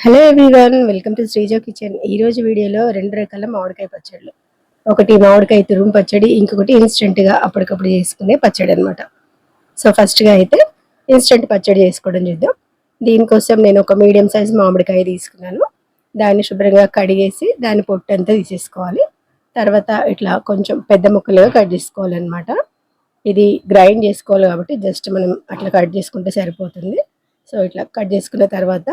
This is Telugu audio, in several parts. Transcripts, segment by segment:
Hello everyone, welcome to Sreejo kitchen. ఈ రోజు వీడియోలో రెండు రకాల మామిడికాయ పచ్చళ్ళు. ఒకటి మామిడికాయ తురుము పచ్చడి, ఇంకొకటి ఇన్స్టెంట్గా అప్పటికప్పుడు చేసుకునే పచ్చడి అనమాట. సో ఫస్ట్గా అయితే ఇన్స్టెంట్ పచ్చడి చేసుకోవడం చూద్దాం. దీనికోసం నేను ఒక మీడియం సైజ్ మామిడికాయ తీసుకున్నాను. దాన్ని శుభ్రంగా కడిగేసి దాని పొట్టు అంతా తీసేసుకోవాలి. తర్వాత ఇట్లా కొంచెం పెద్ద ముక్కలుగా కట్ చేసుకోవాలన్నమాట. ఇది గ్రైండ్ చేసుకోవాలి కాబట్టి జస్ట్ మనం అట్లా కట్ చేసుకుంటే సరిపోతుంది. సో ఇట్లా కట్ చేసుకున్న తర్వాత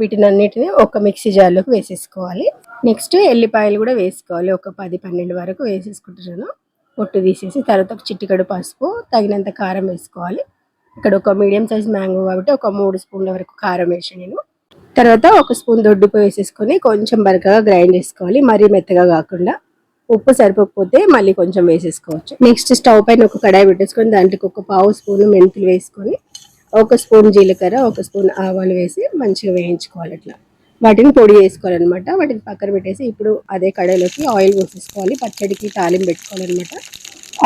వీటినన్నిటిని ఒక మిక్సీ జార్లోకి వేసేసుకోవాలి. నెక్స్ట్ ఎల్లిపాయలు కూడా వేసుకోవాలి. ఒక 10-12 వరకు వేసేసుకుంటున్నాను. పొట్టు తీసేసి తర్వాత ఒక చిటికెడు పసుపు, తగినంత కారం వేసుకోవాలి. ఇక్కడ ఒక మీడియం సైజ్ మ్యాంగో కాబట్టి ఒక 3 స్పూన్ల వరకు కారం వేసాను నేను. తర్వాత ఒక స్పూన్ దొడ్డుపు వేసేసుకొని కొంచెం బరకగా గ్రైండ్ చేసుకోవాలి, మరీ మెత్తగా కాకుండా. ఉప్పు సరిపోకపోతే మళ్ళీ కొంచెం వేసేసుకోవచ్చు. నెక్స్ట్ స్టవ్ పైన ఒక కడాయి పెట్టేసుకొని దాంట్లోకి ఒక పావు స్పూన్ మెంతులు వేసుకొని ఒక స్పూన్ జీలకర్ర, ఒక స్పూన్ ఆవాలు వేసి మంచిగా వేయించుకోవాలి. అట్లా వాటిని పొడి చేసుకోవాలన్నమాట. వాటిని పక్కన పెట్టేసి ఇప్పుడు అదే కడాయిలోకి ఆయిల్ పోసేసుకోవాలి. పచ్చడికి తాలింపు పెట్టుకోవాలన్నమాట.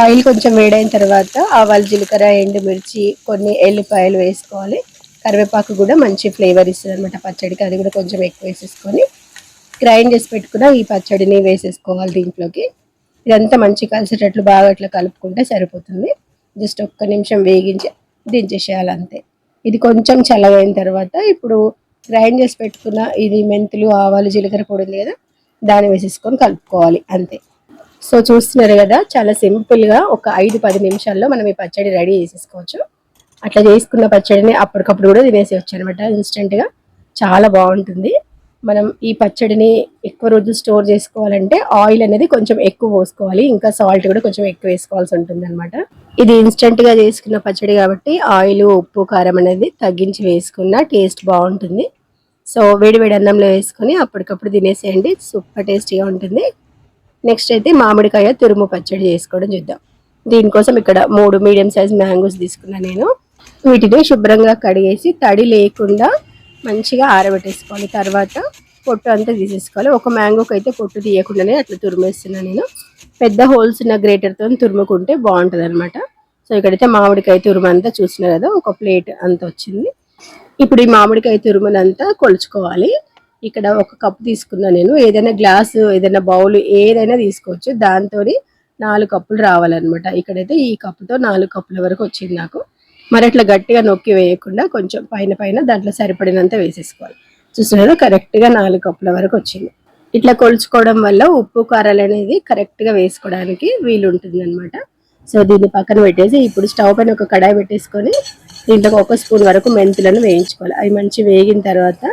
ఆయిల్ కొంచెం వేడైన తర్వాత ఆవాలు, జీలకర్ర, ఎండుమిర్చి, కొన్ని ఎల్లిపాయలు వేసుకోవాలి. కరివేపాకు కూడా మంచి ఫ్లేవర్ ఇస్తుంది అనమాట పచ్చడికి. అది కూడా కొంచెం ఎక్కువ వేసేసుకొని గ్రైండ్ చేసి పెట్టుకున్న ఈ పచ్చడిని వేసేసుకోవాలి దీంట్లోకి. ఇదంతా మంచి కలిసేటట్లు బాగా అట్లా కలుపుకుంటే సరిపోతుంది. జస్ట్ ఒక్క నిమిషం వేగించి దించేసేయాలి అంతే. ఇది కొంచెం చల్లగైన తర్వాత ఇప్పుడు గ్రైండ్ చేసి పెట్టుకున్న ఇది మెంతులు, ఆవాలు, జీలకర్ర పొడి ఉంది కదా, దాన్ని వేసేసుకొని కలుపుకోవాలి అంతే. సో చూస్తున్నారు కదా, చాలా సింపుల్గా ఒక 5-10 నిమిషాల్లో మనం ఈ పచ్చడి రెడీ చేసేసుకోవచ్చు. అట్లా చేసుకున్న పచ్చడిని అప్పటికప్పుడు కూడా తినేసేయచ్చు అనమాట ఇన్స్టెంట్గా. చాలా బాగుంటుంది. మనం ఈ పచ్చడిని ఎక్కువ రోజులు స్టోర్ చేసుకోవాలంటే ఆయిల్ అనేది కొంచెం ఎక్కువ పోసుకోవాలి, ఇంకా సాల్ట్ కూడా కొంచెం ఎక్కువ వేసుకోవాల్సి ఉంటుంది అనమాట. ఇది ఇన్స్టెంట్గా చేసుకున్న పచ్చడి కాబట్టి ఆయిల్, ఉప్పు, కారం అనేది తగ్గించి వేసుకున్న టేస్ట్ బాగుంటుంది. సో వేడి వేడి అన్నంలో వేసుకొని అప్పటికప్పుడు తినేసేయండి, సూపర్ టేస్టీగా ఉంటుంది. నెక్స్ట్ అయితే మామిడికాయ తురుము పచ్చడి చేసుకోవడం చూద్దాం. దీనికోసం ఇక్కడ 3 మీడియం సైజ్ మ్యాంగోస్ తీసుకున్నాను నేను. వీటిని శుభ్రంగా కడిగేసి తడి లేకుండా మంచిగా ఆరబెట్టేసుకోవాలి. తర్వాత పొట్టు అంతా తీసేసుకోవాలి. ఒక మ్యాంగోకి అయితే పొట్టు తీయకుండానే అట్లా తురిమేస్తున్నాను నేను. పెద్ద హోల్స్ ఉన్న గ్రేటర్తో తురుముకుంటే బాగుంటుంది అనమాట. సో ఇక్కడైతే మామిడికాయ తురుము అంతా చూసినారు కదా, ఒక ప్లేట్ అంత వచ్చింది. ఇప్పుడు ఈ మామిడికాయ తురుమునంతా కొలుచుకోవాలి. ఇక్కడ ఒక కప్పు తీసుకున్నాను నేను. ఏదైనా గ్లాసు, ఏదైనా బౌల్ ఏదైనా తీసుకోవచ్చు. దాంతో 4 కప్పులు రావాలన్నమాట. ఇక్కడైతే ఈ కప్పుతో 4 కప్పుల వరకు వచ్చింది నాకు. మరి అట్లా గట్టిగా నొక్కి వేయకుండా కొంచెం పైన పైన దాంట్లో సరిపడినంత వేసేసుకోవాలి. చూస్తున్నారా, కరెక్ట్గా 4 కప్పుల వరకు వచ్చింది. ఇట్లా కొలుచుకోవడం వల్ల ఉప్పు, కారాలు అనేది కరెక్ట్గా వేసుకోవడానికి వీలుంటుంది అనమాట. సో దీన్ని పక్కన పెట్టేసి ఇప్పుడు స్టవ్ పైన ఒక కడాయి పెట్టేసుకొని దీంట్లో 1 స్పూన్ వరకు మెంతులను వేయించుకోవాలి. అవి మంచి వేగిన తర్వాత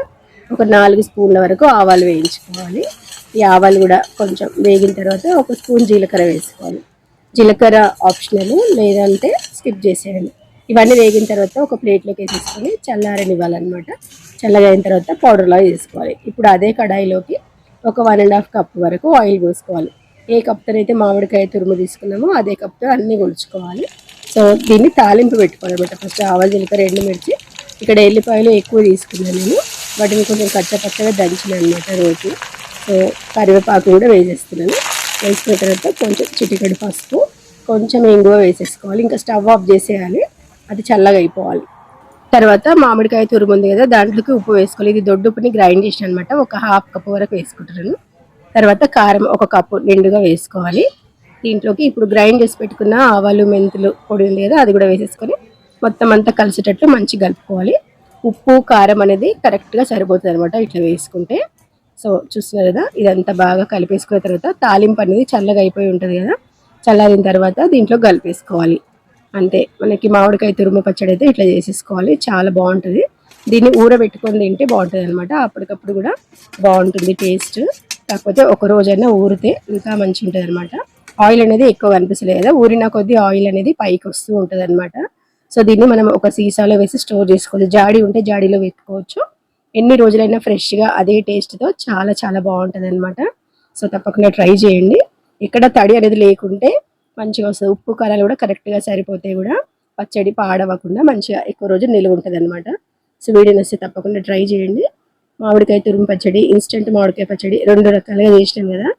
ఒక 4 స్పూన్ల వరకు ఆవాలు వేయించుకోవాలి. ఈ ఆవాలు కూడా కొంచెం వేగిన తర్వాత 1 స్పూన్ జీలకర్ర వేసుకోవాలి. జీలకర్ర ఆప్షనల్, లేదంటే స్కిప్ చేసేయండి. ఇవన్నీ వేగిన తర్వాత ఒక ప్లేట్లోకి వేసేసుకొని చల్లారనివ్వాలన్నమాట. చల్లగా అయిన తర్వాత పౌడర్లా వేసుకోవాలి. ఇప్పుడు అదే కడాయిలోకి ఒక 1.5 కప్ వరకు ఆయిల్ పోసుకోవాలి. ఏ కప్తో అయితే మామిడికాయ తురుము తీసుకున్నామో అదే కప్తో అన్నీ కొలుచుకోవాలి. సో దీన్ని తాలింపు పెట్టుకోవాలన్నమాట. ఫస్ట్ ఆవాలు, జీలకర్ర, ఎండుమిర్చి, ఇక్కడ ఎల్లిపాయలు ఎక్కువ తీసుకున్నాను నేను. వాటిని కొంచెం కచ్చపచ్చగా దంచిన అనమాట రోజు. సో కరివేపాకు కూడా వేసేస్తున్నాను. వేసుకున్న తర్వాత కొంచెం చిటికెడు పసుపు, కొంచెం ఇంగువ వేసేసుకోవాలి. ఇంకా స్టవ్ ఆఫ్ చేసేయాలి, అది చల్లగా అయిపోవాలి. తర్వాత మామిడికాయ తురుము ఉంది కదా, దాంట్లోకి ఉప్పు వేసుకోవాలి. ఇది దొడ్డుప్పుని గ్రైండ్ చేసిన అనమాట. ఒక 1/2 కప్పు వరకు వేసుకుంటున్నాను. తర్వాత కారం 1 కప్పు నిండుగా వేసుకోవాలి. దీంట్లోకి ఇప్పుడు గ్రైండ్ చేసి పెట్టుకున్న ఆవాలు, మెంతులు పొడి ఉంది కదా, అది కూడా వేసేసుకొని మొత్తం అంతా కలిసేటట్లు మంచిగా కలుపుకోవాలి. ఉప్పు, కారం అనేది కరెక్ట్గా సరిపోతుంది అనమాట ఇట్లా వేసుకుంటే. సో చూస్తున్నారు కదా, ఇదంతా బాగా కలిపేసుకున్న తర్వాత తాలింపు అనేది చల్లగా అయిపోయి ఉంటుంది కదా, చల్లారిన తర్వాత దీంట్లో కలిపేసుకోవాలి అంతే. మనకి మామిడికాయ తురుము పచ్చడి అయితే ఇట్లా చేసేసుకోవాలి, చాలా బాగుంటుంది. దీన్ని ఊరబెట్టుకొని తింటే బాగుంటుంది అనమాట. అప్పటికప్పుడు కూడా బాగుంటుంది టేస్ట్. కాకపోతే ఒక రోజైనా ఊరితే ఇంకా మంచిగా ఉంటుంది అనమాట. ఆయిల్ అనేది ఎక్కువ కనిపిస్తలేదు కదా, ఊరిన కొద్దీ ఆయిల్ అనేది పైకి వస్తూ ఉంటుంది అనమాట. సో దీన్ని మనం ఒక సీసాలో వేసి స్టోర్ చేసుకోవచ్చు. జాడీ ఉంటే జాడీలో పెట్టుకోవచ్చు. ఎన్ని రోజులైనా ఫ్రెష్గా అదే టేస్ట్తో చాలా చాలా బాగుంటుంది అనమాట. సో తప్పకుండా ట్రై చేయండి. ఇక్కడ తడి అనేది లేకుంటే మంచిగా వస్తుంది. ఉప్పు, కారాలు కూడా కరెక్ట్గా సరిపోతే కూడా పచ్చడి పాడవకుండా మంచిగా ఎక్కువ రోజు నిలువ ఉంటుంది అనమాట. సో వీడియో నచ్చితే తప్పకుండా ట్రై చేయండి. మామిడికాయ తురుము పచ్చడి, ఇన్స్టెంట్ మామిడికాయ పచ్చడి 2 రకాలుగా చేసినాం కదా,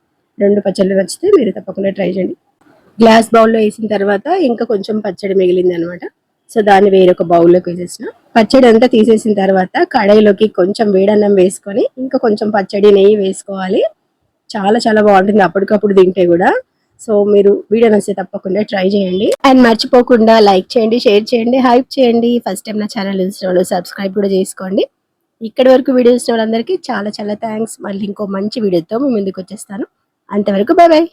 2 పచ్చళ్ళు నచ్చితే మీరు తప్పకుండా ట్రై చేయండి. గ్లాస్ బౌల్లో వేసిన తర్వాత ఇంకా కొంచెం పచ్చడి మిగిలింది అనమాట. సో దాన్ని వేరొక బౌల్లోకి వేసేసిన. పచ్చడి అంతా తీసేసిన తర్వాత కడాయిలోకి కొంచెం వేడన్నం వేసుకొని ఇంకా కొంచెం పచ్చడి నెయ్యి వేసుకోవాలి. చాలా చాలా బాగుంటుంది అప్పటికప్పుడు తింటే కూడా. సో మీరు వీడియో నచ్చితే తప్పకుండా ట్రై చేయండి. అండ్ మర్చిపోకుండా లైక్ చేయండి, షేర్ చేయండి, హైప్ చేయండి. ఫస్ట్ టైం నా ఛానల్ చూసిన వాళ్ళు సబ్స్క్రైబ్ కూడా చేసుకోండి. ఇక్కడి వరకు వీడియో చూసిన వాళ్ళందరికీ చాలా చాలా థ్యాంక్స్. మళ్ళీ ఇంకో మంచి వీడియోతో మీ ముందుకు వచ్చేస్తాను. అంతవరకు బాయ్ బాయ్.